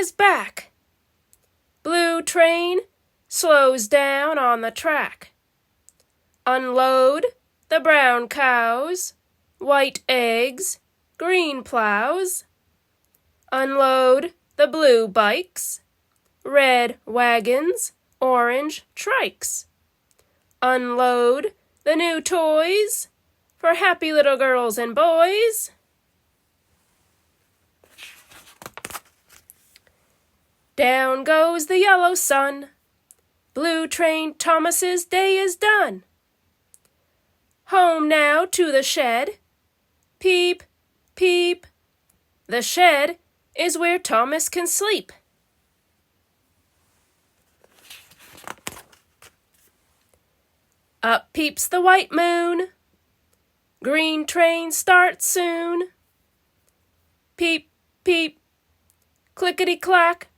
is back. Blue train slows down on the track. Unload the brown cows, white eggs, green plows. Unload the blue bikes, red wagons, orange trikes. Unload the new toys for happy little girls and boys. Down goes the yellow sun. Blue train Thomas's day is done. Home now to the shed. Peep, peep. The shed is where Thomas can sleep. Up peeps the white moon. Green train starts soon. Peep, peep. Clickety-clack.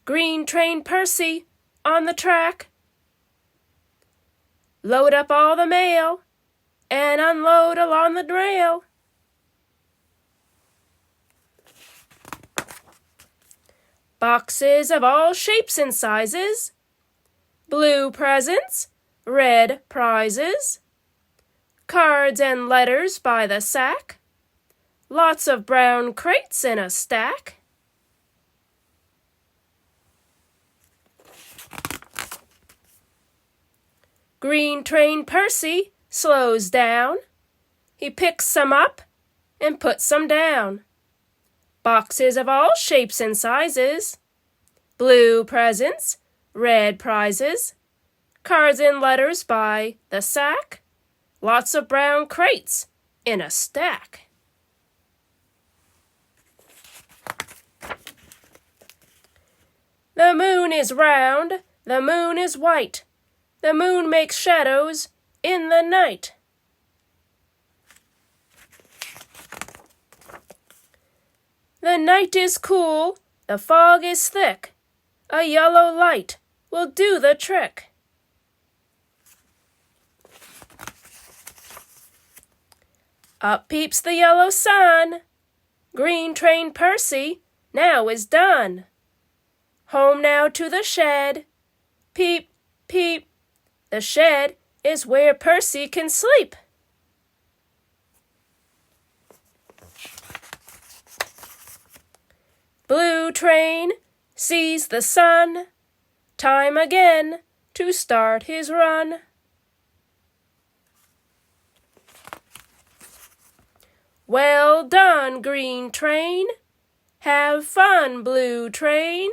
Green train Percy on the track. Load up all the mail and unload along the rail. Boxes of all shapes and sizes. Blue presents, red prizes. Cards and letters by the sack. Lots of brown crates in a stack. Green train Percy slows down. He picks some up and puts some down. Boxes of all shapes and sizes. Blue presents, red prizes. Cards and letters by the sack. Lots of brown crates in a stack. The moon is round, the moon is white. The moon makes shadows in the night. The night is cool, the fog is thick. A yellow light will do the trick. Up peeps the yellow sun. Green train Percy now is done. Home now to the shed. Peep, peep. The shed is where Percy can sleep. Blue train sees the sun. Time again to start his run. Well done, green train. Have fun, blue train.